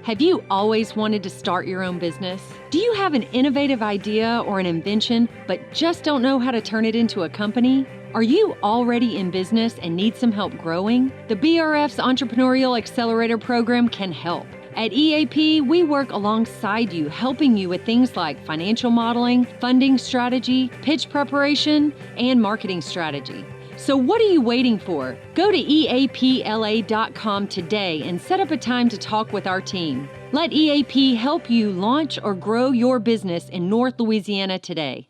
Have you always wanted to start your own business? Do you have an innovative idea or an invention, but just don't know how to turn it into a company? Are you already in business and need some help growing? The BRF's Entrepreneurial Accelerator Program can help. At EAP, we work alongside you, helping you with things like financial modeling, funding strategy, pitch preparation, and marketing strategy. So what are you waiting for? Go to eapla.com today and set up a time to talk with our team. Let EAP help you launch or grow your business in North Louisiana today.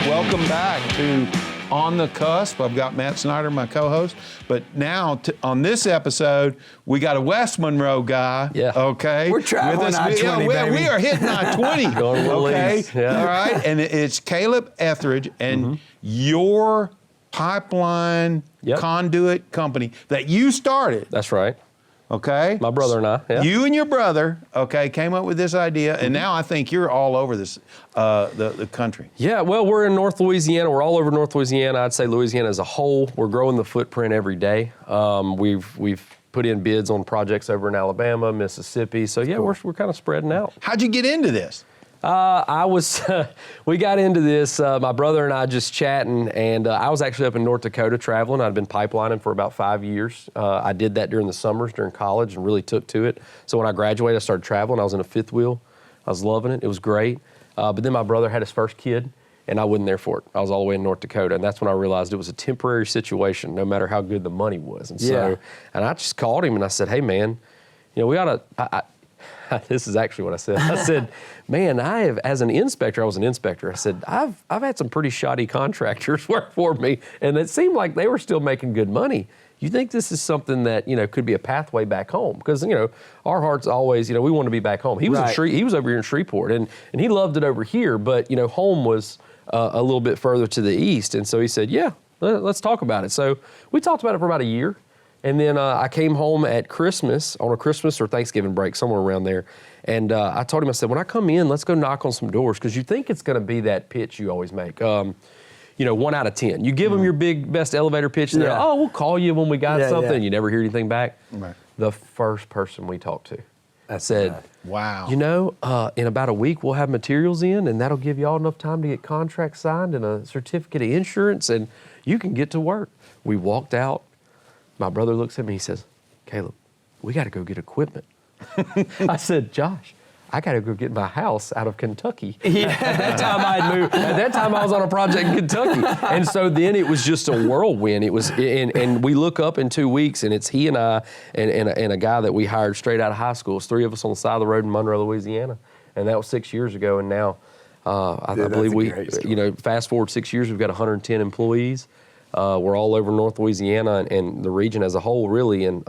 Welcome back to On the Cusp. I've got Matt Snyder, my co-host. But now, on this episode, we got a West Monroe guy. Yeah. Okay. We're traveling I-20, baby. We are hitting I-20. Going to okay. yeah. All right. And it's Caleb Etheridge and your pipeline conduit company that you started. That's right. Okay. My brother and I. Yeah. You and your brother, came up with this idea, and now I think you're all over this, the country. Yeah, well, we're in North Louisiana. We're all over North Louisiana. I'd say Louisiana as a whole. We're growing the footprint every day. We've put in bids on projects over in Alabama, Mississippi. So yeah, we're kind of spreading out. How'd you get into this? We got into this, my brother and I just chatting, and I was actually up in North Dakota traveling. I'd been pipelining for about 5 years. I did that during the summers, during college, and really took to it. So when I graduated, I started traveling. I was in a fifth wheel. I was loving it. It was great. But then my brother had his first kid, and I wasn't there for it. I was all the way in North Dakota, and that's when I realized it was a temporary situation, no matter how good the money was. And so, and I just called him, and I said, hey, man, we ought to... This is actually what I said. I said, man, as an inspector, I was an inspector. I said, I've had some pretty shoddy contractors work for me, and it seemed like they were still making good money. You think this is something that, could be a pathway back home? Because, our heart's always, we want to be back home. He was he was over here in Shreveport, and he loved it over here, but, home was a little bit further to the east. And so he said, yeah, let's talk about it. So we talked about it for about a year. And then I came home at Christmas, on a Christmas or Thanksgiving break, somewhere around there. And I told him, I said, when I come in, let's go knock on some doors, because you think it's going to be that pitch you always make. 1 out of 10. You give them your best elevator pitch, and they're like, we'll call you when we got something. Yeah. You never hear anything back. Right. The first person we talked to said, wow. In about a week, we'll have materials in, and that'll give y'all enough time to get contracts signed and a certificate of insurance, and you can get to work. We walked out. My brother looks at me, he says, Caleb, we got to go get equipment. I said, Josh, I got to go get my house out of Kentucky. At that time I'd moved. At that time I was on a project in Kentucky. And so then it was just a whirlwind. It was, and we look up in 2 weeks, and it's he and I and a guy that we hired straight out of high school. It's 3 of us on the side of the road in Monroe, Louisiana. And that was 6 years ago. And now I believe we, fast forward 6 years, we've got 110 employees. We're all over North Louisiana and the region as a whole, really. And,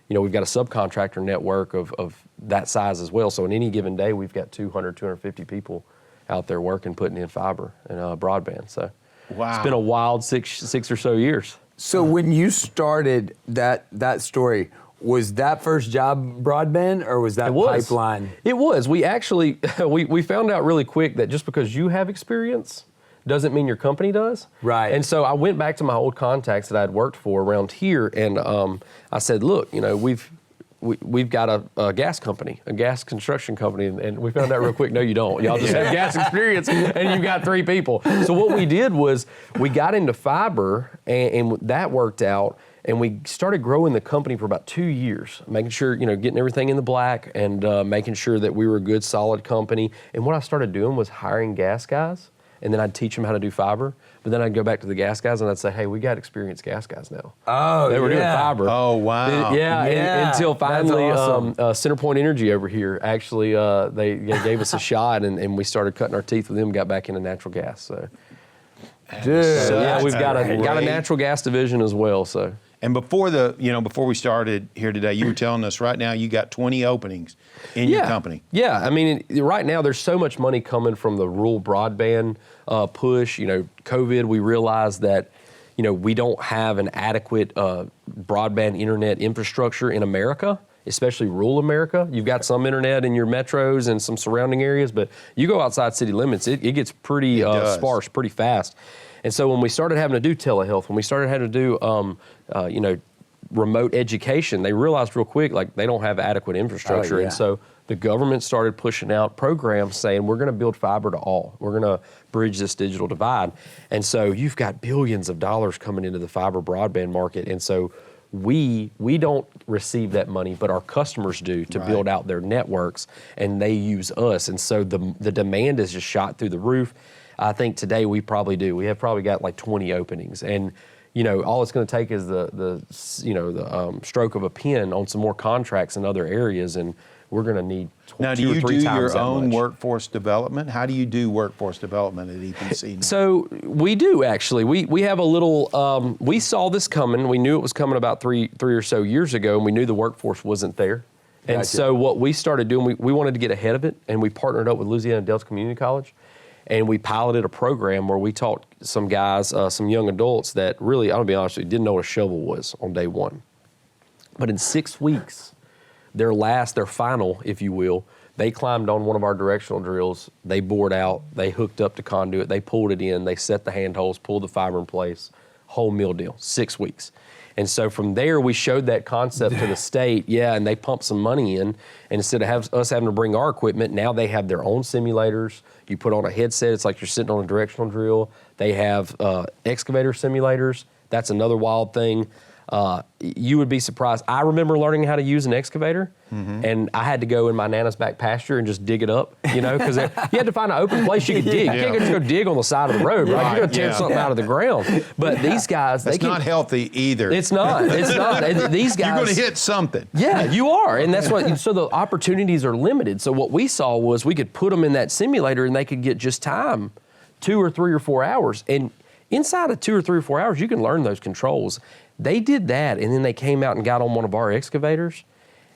we've got a subcontractor network of that size as well. So in any given day, we've got 200, 250 people out there working, putting in fiber and broadband. So it's been a wild six or so years. So when you started that story, was that first job broadband, or was that pipeline? It was. We actually, we found out really quick that just because you have experience doesn't mean your company does. Right. And so I went back to my old contacts that I'd worked for around here, and I said, look, we've got a gas company, a gas construction company, and we found out real quick, no, you don't. Y'all just have gas experience, and you've got 3 people. So what we did was we got into fiber, and that worked out, and we started growing the company for about 2 years, making sure, getting everything in the black and making sure that we were a good, solid company. And what I started doing was hiring gas guys, and then I'd teach them how to do fiber. But then I'd go back to the gas guys and I'd say, hey, we got experienced gas guys now. Oh, they were doing fiber. Oh, wow. Until finally awesome. Centerpoint Energy over here, actually, they gave us a shot, and we started cutting our teeth with them, got back into natural gas. So, we've got a natural gas division as well. So. And before before we started here today, you were telling us right now you got 20 openings in your company. Yeah, I mean, right now there's so much money coming from the rural broadband push. COVID, we realized that, we don't have an adequate broadband internet infrastructure in America, especially rural America. You've got some internet in your metros and some surrounding areas, but you go outside city limits, it gets pretty sparse pretty fast. And so when we started having to do telehealth, when we started having to do, remote education. They realized real quick, like, they don't have adequate infrastructure. Oh, yeah. And so the government started pushing out programs saying, we're going to build fiber to all. We're going to bridge this digital divide. And so you've got billions of dollars coming into the fiber broadband market. And so we don't receive that money, but our customers do to build out their networks, and they use us. And so the demand is just shot through the roof. I think today we probably do. We have probably got like 20 openings. And all it's going to take is the stroke of a pen on some more contracts in other areas, and we're going to need now, two or three times that much. do you do your own workforce development? How do you do workforce development at EPC now? So we do, actually. We have a little, we saw this coming. We knew it was coming about three or so years ago, and we knew the workforce wasn't there. And Gotcha. so what we started doing, we wanted to get ahead of it, and we partnered up with Louisiana Delta Community College, and we piloted a program where we taught some guys, some young adults that really, I'm going to be honest with you, didn't know what a shovel was on day one. But in 6 weeks, their final, if you will, they climbed on one of our directional drills, they bored out, they hooked up the conduit, they pulled it in, they set the handholds, pulled the fiber in place, whole meal deal, 6 weeks. And so from there, we showed that concept to the state, and they pumped some money in. And instead of us having to bring our equipment, now they have their own simulators. You put on a headset, it's like you're sitting on a directional drill. They have excavator simulators. That's another wild thing. You would be surprised. I remember learning how to use an excavator, and I had to go in my Nana's back pasture and just dig it up, because you had to find an open place you could dig. You can't just go dig on the side of the road, right? You're going to tear something out of the ground. But these guys, That's not healthy either. It's not. And these guys. You're going to hit something. Yeah, you are. And that's what, so the opportunities are limited. So what we saw was we could put them in that simulator and they could get just time, 2 or 3 or 4 hours. And inside of 2 or 3 or 4 hours, you can learn those controls. They did that, and then they came out and got on one of our excavators,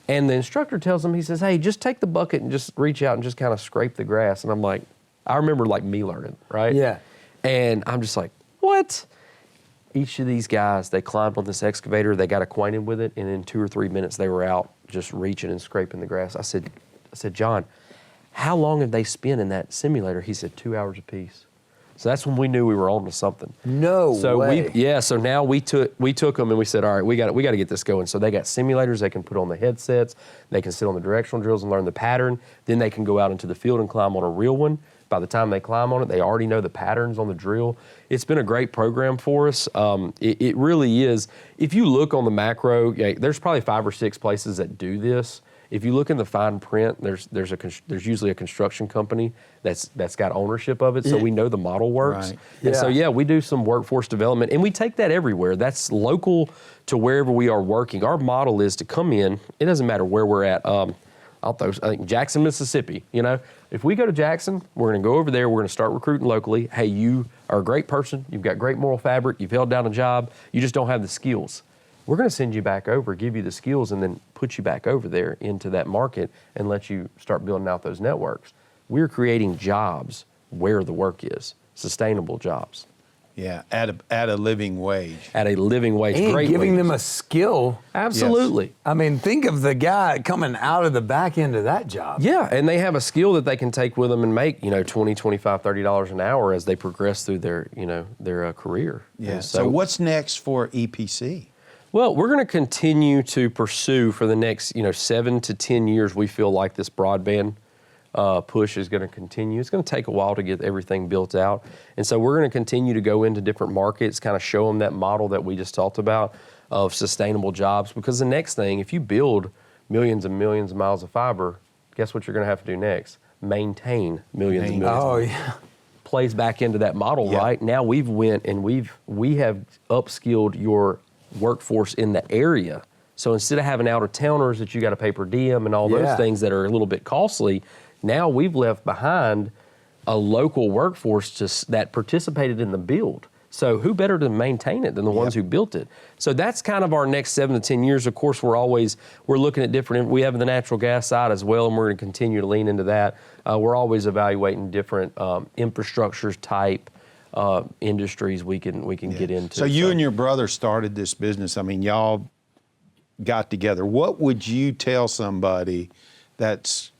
and the instructor tells them, he says, hey, just take the bucket and just reach out and just kind of scrape the grass. And I'm like, I remember like me learning, right? Yeah. And I'm just like, what? Each of these guys, they climbed on this excavator, they got acquainted with it, and in 2 or 3 minutes, they were out just reaching and scraping the grass. I said, John, how long have they spent in that simulator? He said, 2 hours apiece. So that's when we knew we were on to something. No way. So now we took them and we said, all right, we got to get this going. So they got simulators they can put on the headsets, they can sit on the directional drills and learn the pattern. Then they can go out into the field and climb on a real one. By the time they climb on it, they already know the patterns on the drill. It's been a great program for us. It really is. If you look on the macro, there's probably 5 or 6 places that do this. If you look in the fine print, there's usually a construction company that's got ownership of it, so we know the model works. Right. And so we do some workforce development, and we take that everywhere. That's local to wherever we are working. Our model is to come in. It doesn't matter where we're at. I think Jackson, Mississippi. If we go to Jackson, we're going to go over there. We're going to start recruiting locally. Hey, you are a great person. You've got great moral fabric. You've held down a job. You just don't have the skills. We're going to send you back over, give you the skills, and then put you back over there into that market and let you start building out those networks. We're creating jobs where the work is, sustainable jobs. Yeah, at a living wage. At a living wage, And great giving wages. them a skill. Absolutely. Yes. I mean, think of the guy coming out of the back end of that job. Yeah, and they have a skill that they can take with them and make, $20, $25, $30 an hour as they progress through their career. Yeah. And So what's next for EPC? Well, we're going to continue to pursue for the next, 7 to 10 years. We feel like this broadband push is going to continue. It's going to take a while to get everything built out. And so we're going to continue to go into different markets, kind of show them that model that we just talked about of sustainable jobs. Because the next thing, if you build millions and millions of miles of fiber, guess what you're going to have to do next? Maintain millions and millions. Oh, yeah. Plays back into that model, right? Now we have upskilled your workforce in the area. So instead of having out-of-towners that you got to pay per diem and all those things that are a little bit costly, now we've left behind a local workforce that participated in the build. So who better to maintain it than the ones who built it? So that's kind of our next 7 to 10 years. Of course, we're looking at different, we have the natural gas side as well, and we're going to continue to lean into that. We're always evaluating different infrastructures type industries we can get into. So you and your brother started this business. I mean, y'all got together. What would you tell somebody that's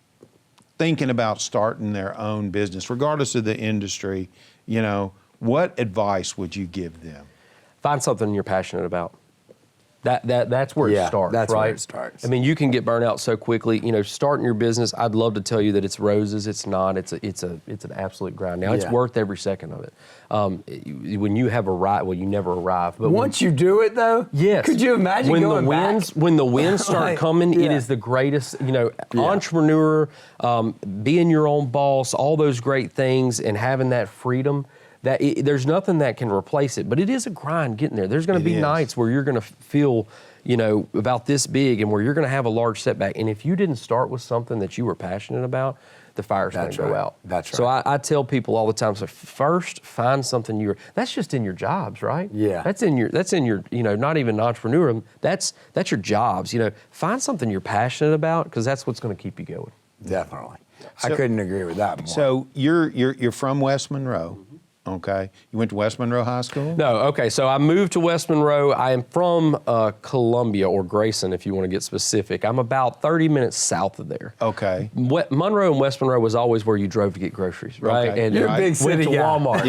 thinking about starting their own business, regardless of the industry? What advice would you give them? Find something you're passionate about. That's where it starts, that's right? where it starts. I mean, you can get burnt out so quickly. You know, starting your business, I'd love to tell you that it's roses. It's not. It's an absolute grind. Now, it's worth every second of it. When you have you never arrive. But once you do it, though, yes. Could you imagine when going the winds, back? When the winds start Like, coming, it is the greatest. You know, entrepreneur, being your own boss, all those great things, and having that freedom. There's nothing that can replace it, but it is a grind getting there. There's going to be nights where you're going to feel, you know, about this big and where you're going to have a large setback. And if you didn't start with something that you were passionate about, the fire's going to go out. That's right. So I tell people all the time, so first find something that's just in your jobs, right? Yeah. That's in your, you know, not even entrepreneur, that's your jobs. You know, find something you're passionate about because that's what's going to keep you going. Definitely. I couldn't agree with that more. So you're from West Monroe. Okay. You went to West Monroe High School? No, okay. So I moved to West Monroe. I am from Columbia or Grayson, if you want to get specific. I'm about 30 minutes south of there. Okay. Monroe and West Monroe was always where you drove to get groceries, right? Okay. And You're a big city went to guy. Walmart.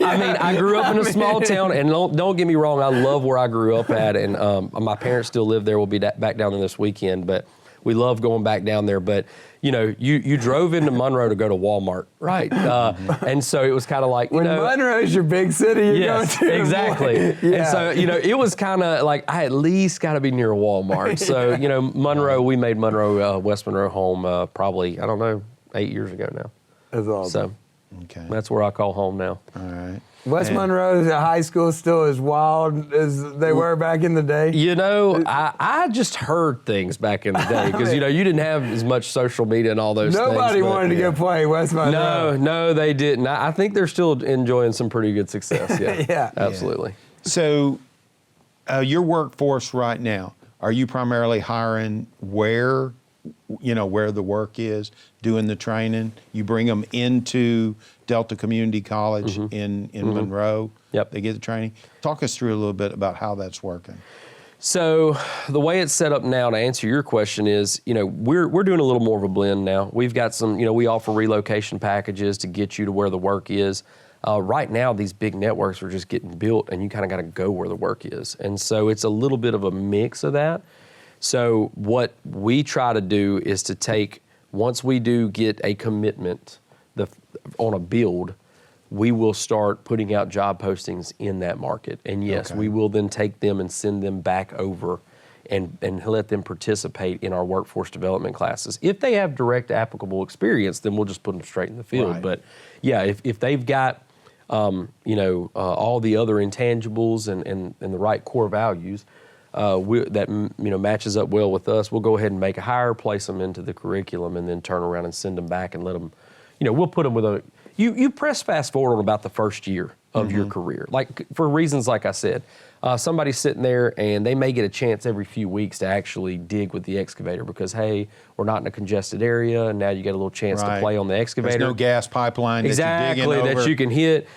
I mean, I grew up in a small town, and don't get me wrong, I love where I grew up at, and my parents still live there. We'll be back down there this weekend, but we love going back down there. But you know, you drove into Monroe to go to Walmart, right? And so it was kind of like, when Monroe's your big city, you're going to. Exactly. And so, you know, it was kind of like, I at least got to be near a Walmart. So, you know, Monroe, we made Monroe, West Monroe home probably, I don't know, 8 years ago now. That's awesome. So that's where I call home now. All right. West Monroe's high school still as wild as they were back in the day? You know, I just heard things back in the day because, you know, you didn't have as much social media and all those things. Nobody wanted to go play West Monroe. No, they didn't. I think they're still enjoying some pretty good success. Yeah, Yeah. Absolutely. So your workforce right now, are you primarily hiring where the work is, doing the training? You bring them into Delta Community College in Monroe. Yep. They get the training. Talk us through a little bit about how that's working. So the way it's set up now, to answer your question, is, you know, we're doing a little more of a blend now. We've got some, you know, we offer relocation packages to get you to where the work is. Right now, these big networks are just getting built, and you kind of got to go where the work is. And so it's a little bit of a mix of that. So what we try to do is to take, once we do get a commitment on a build, we will start putting out job postings in that market. And yes, we will then take them and send them back over and let them participate in our workforce development classes. If they have direct applicable experience, then we'll just put them straight in the field. Right. But yeah, if they've got all the other intangibles and the right core values, that matches up well with us, we'll go ahead and make a hire, place them into the curriculum, and then turn around and send them back and let them, we'll put them with you press fast forward on about the first year of your career. Like, for reasons like I said, somebody's sitting there and they may get a chance every few weeks to actually dig with the excavator because, hey, we're not in a congested area, and now you get a little chance to play on the excavator. There's no gas pipeline that you can hit.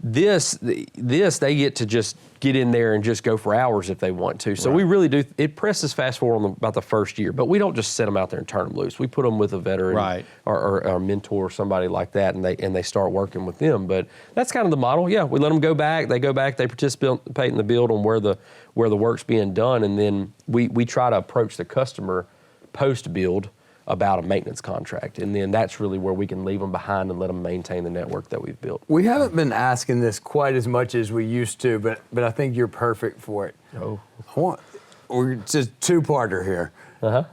This they get to just get in there and just go for hours if they want to. So we really do. It presses fast forward on about the first year, but we don't just set them out there and turn them loose. We put them with a veteran or a mentor or somebody like that, and they start working with them. But that's kind of the model. Yeah, we let them go back. They go back. They participate in the build on where the work's being done, and then we try to approach the customer post build about a maintenance contract, and then that's really where we can leave them behind and let them maintain the network that we've built. We haven't been asking this quite as much as we used to, but I think you're perfect for it. We're just two-parter here.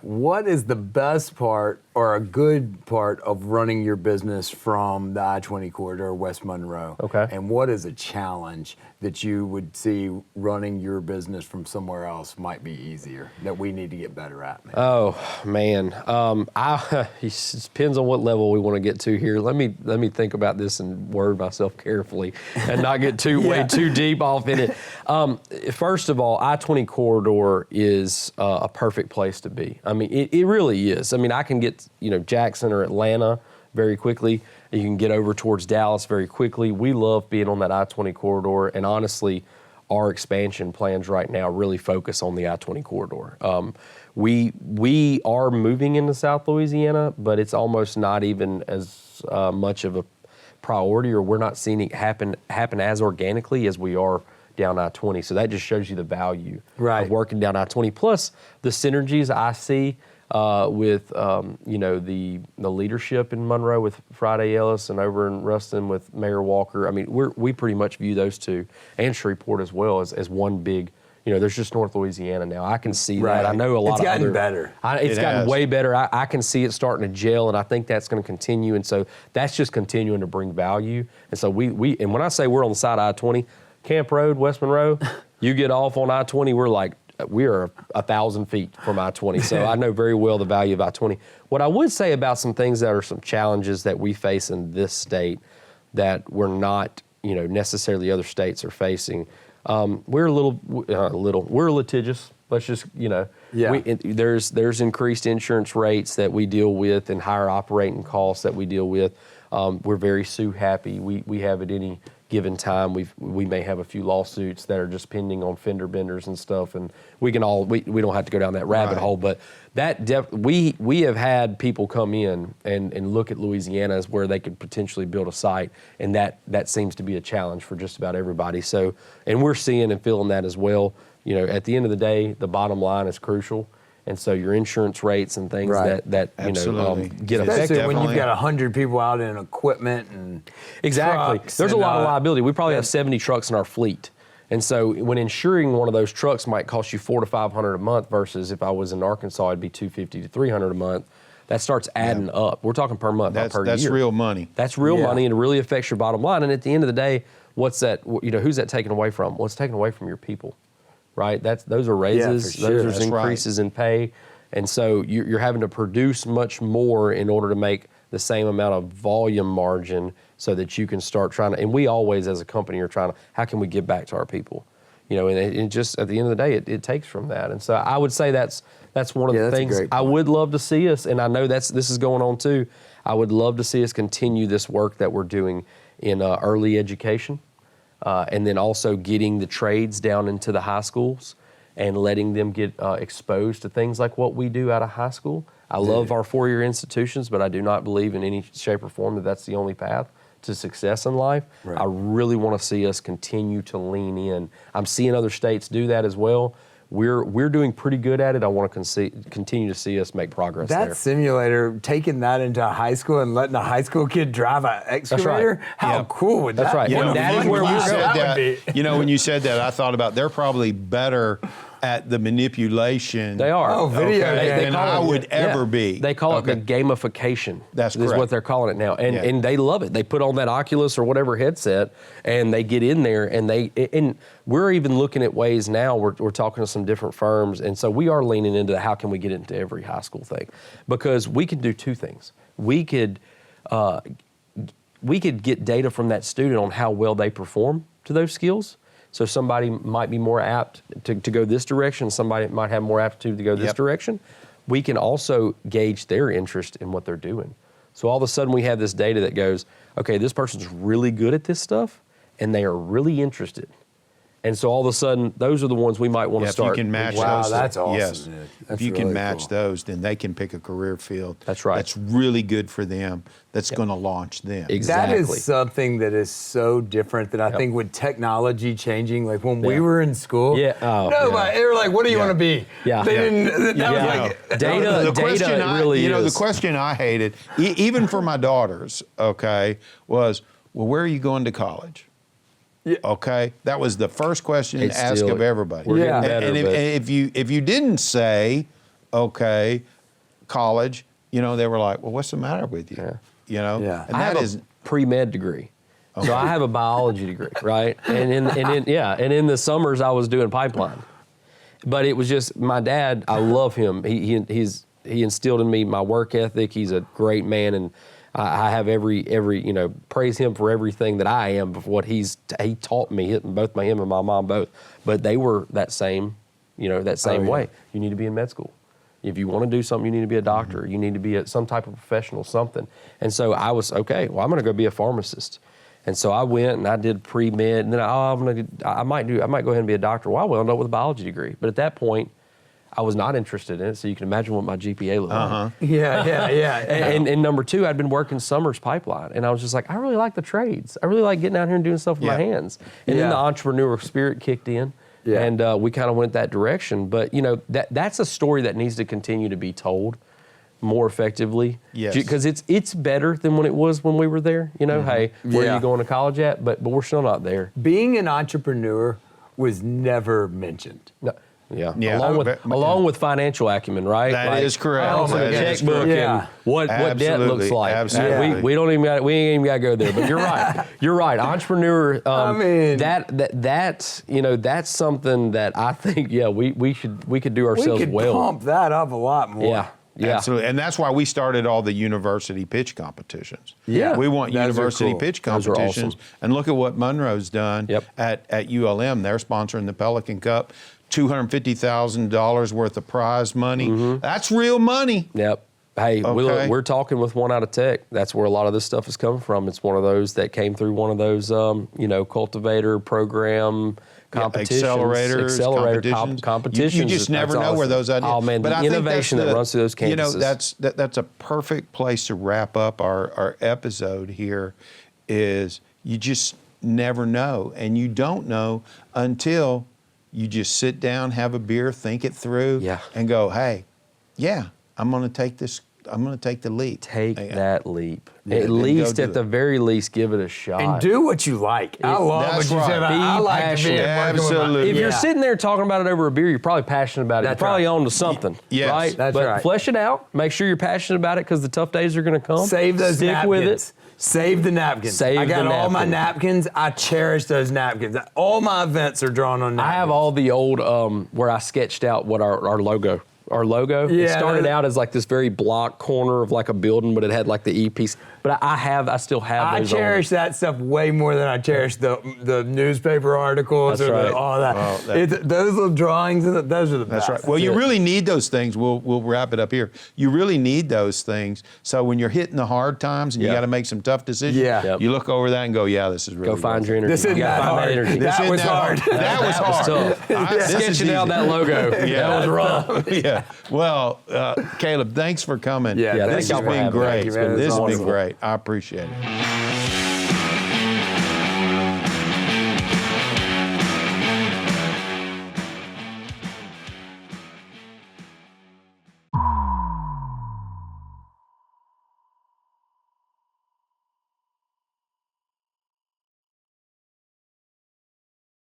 What is the best part or a good part of running your business from the I-20 corridor, West Monroe? Okay. And what is a challenge that you would see running your business from somewhere else might be easier, that we need to get better at? Maybe? Oh man, it depends on what level we want to get to here. Let me think about this and word myself carefully, and not get way too deep off in it. First of all, I-20 corridor is a perfect place to be. I mean, it really is. I mean, I can get Jackson or Atlanta very quickly. You can get over towards Dallas very quickly. We love being on that I-20 corridor, and honestly, our expansion plans right now really focus on the I-20 corridor. We are moving into South Louisiana, but it's almost not even as much of a priority, or we're not seeing it happen as organically as we are down I-20. So that just shows you the value Right. of working down I-20. Plus the synergies I see with the leadership in Monroe with Friday Ellis, and over in Ruston with Mayor Walker. I mean, we pretty much view those two, and Shreveport as well, as one big. There's just North Louisiana now. I can see that. I know a lot It's of gotten other, better. It's It gotten has. way better. I can see it starting to gel, and I think that's going to continue. And so that's just continuing to bring value. And so and when I say we're on the side of I-20, Camp Road, West Monroe, you get off on I-20, we are 1,000 feet from I-20. So I know very well the value of I-20. What I would say about some things that are some challenges that we face in this state that we're not, necessarily other states are facing. We're we're litigious. Let's just, Yeah. there's increased insurance rates that we deal with and higher operating costs that we deal with. We're very sue happy. We have at any given time, we may have a few lawsuits that are just pending on fender benders and stuff, and we don't have to go down that rabbit Right. hole, but we have had people come in and look at Louisiana as where they could potentially build a site, and that seems to be a challenge for just about everybody. So, and we're seeing and feeling that as well. At the end of the day, the bottom line is crucial. And so your insurance rates and things Right. that Absolutely. get affected. Especially when Definitely. you've got 100 people out in equipment and Exactly. trucks There's a and, lot of liability. We probably have 70 trucks in our fleet. And so when insuring one of those trucks might cost you $400 to $500 a month versus if I was in Arkansas, it'd be $250 to $300 a month. That starts adding up. We're talking per month, not per year. That's real money. That's real Yeah. money, and it really affects your bottom line. And at the end of the day, what's that? Who's that taken away from? Well, it's taken away from your people, right? Those are raises. for sure. Those are That's right. increases in pay. And so you're having to produce much more in order to make the same amount of volume margin so that you can start trying to, and we always as a company are trying to, how can we give back to our people? And it just, at the end of the day, it takes from that. And so I would say that's one of the that's a things great I point. would love to see us, and I know this is going on too, I would love to see us continue this work that we're doing in early education, and then also getting the trades down into the high schools and letting them get exposed to things like what we do out of high school. I love our four-year institutions, but I do not believe in any shape or form that that's the only path to success in life. Right. I really want to see us continue to lean in. I'm seeing other states do that as well. We're doing pretty good at it. I want to continue to see us make progress that there. simulator, taking that into high school and letting a high school kid drive an excavator, how Yeah. cool would That's that right. be? And What a that is fun where when you we're class said that that, would be. when you said that, I thought about they're probably better at the manipulation. They are. Oh, video Okay, game. than I would ever be. They call Okay. it the gamification. That's is correct. what they're calling it now, and Yeah. and they love it. They put on that Oculus or whatever headset, and they get in there, and we're even looking at ways now. We're talking to some different firms, and so we are leaning into how can we get it into every high school thing, because we can do two things. We could get data from that student on how well they perform to those skills. So somebody might be more apt to go this direction. Somebody might have more aptitude to go this Yep. direction. We can also gauge their interest in what they're doing. So all of a sudden we have this data that goes, okay, this person's really good at this stuff and they are really interested. And so all of a sudden, those are the ones we might want to If start. you can match Wow, those, that's awesome, yes. dude. If That's you can really match cool. those, then they can pick a career field. That's right. That's really good for them. That's going to launch them. Exactly. That is something that is so different that I think with technology changing, like when we Yeah. were in school, Yeah. Oh, nobody, they were like, what do you Yeah. want to be? Yeah. They Yeah. didn't, that was Yeah. like, Data really is. The question I hated, even for my daughters, okay, was, well, where are you going to college? Yeah. Okay, that was the first question It's to ask still- of everybody. we're getting better, and but- if you didn't say, okay, college, they were like, well, what's the matter with you? Yeah. Yeah. And I have that a is pre-med degree. So I have a biology degree, right? And in the summers I was doing pipeline. But it was just my dad, I love him. He instilled in me my work ethic. He's a great man, and I have every praise him for everything that I am, for what he taught me, both him and my mom both. But they were that same way. You need to be in med school. If you want to do something, you need to be a doctor. You need to be some type of professional, something. And so I was, okay, well, I'm going to go be a pharmacist. And so I went and I did pre-med, and then I might go ahead and be a doctor. Well, I wound up with a biology degree. But at that point, I was not interested in it, so you can imagine what my GPA looked like. Yeah. And number two, I'd been working Summers Pipeline, and I was just like, I really like the trades. I really like getting out here and doing stuff with my hands. And then the entrepreneurial spirit kicked in, and we kind of went that direction. But you know, that's a story that needs to continue to be told more effectively. Yes. Because it's better than when it was when we were there. You know, hey, where are you going to college at? But we're still not there. Being an entrepreneur was never mentioned. No. Yeah. Yeah. Along with financial acumen, right? That is correct. Balance of the That is checkbook correct. and what debt looks like. Absolutely. We don't even got we ain't even got to go there. But you're right. You're right. Entrepreneur. I mean, that's you know, that's something that I think we could do ourselves we could well. pump that up a lot more. Yeah. Yeah. Absolutely. And that's why we started all the university pitch competitions. Yeah. We want Those are university cool. pitch Those are competitions. awesome. And look at what Monroe's done at ULM. They're sponsoring the Pelican Cup, $250,000 worth of prize money. That's real money. Yep. Hey, Okay. we're talking with one out of Tech. That's where a lot of this stuff is coming from. It's one of those that came through one of those, cultivator program competitions, Accelerators, competitions. You just never know where those ideas. Oh man, but the I think innovation that runs through those campuses. You know, that's a perfect place to wrap up our episode here. Is you just never know, and you don't know until you just sit down, have a beer, think it through, and go, hey, I'm going to take this. I'm going to take the leap. Take that leap. Yeah, at least, at the very least, give it a shot. And do what you like. I love what you said about I like to be Absolutely. If you're sitting there talking about it over a beer, you're probably passionate about it. That's you're probably right. on to something, Yes. right? That's but right. flesh it out. Make sure you're passionate about it because the tough days are going to come. Save those Stick napkins. with it. Save the napkins. Save I got the all my napkins. napkins. I cherish those napkins. All my events are drawn on napkins. I have all the old where I sketched out what our logo. Our logo. Yeah, it started out as like this very block corner of like a building, but it had like the EPC. But I still have I those. cherish that stuff way more than I cherish the newspaper articles That's or right. all that. Well, Those little drawings, those are the best. That's right. Well, you really need those things. We'll wrap it up here. You really need those things. So when you're hitting the hard times and you got to make some tough decisions, you look over that and go, this is really Go find your energy. This isn't You gotta that find hard. that energy. That was hard. That was hard. tough. Sketching out that logo. That was rough. Yeah. Well, Caleb, thanks for coming. Yeah, thank this you has for been having me. great. Thank you, man. This has It's been awesome. great. I appreciate it.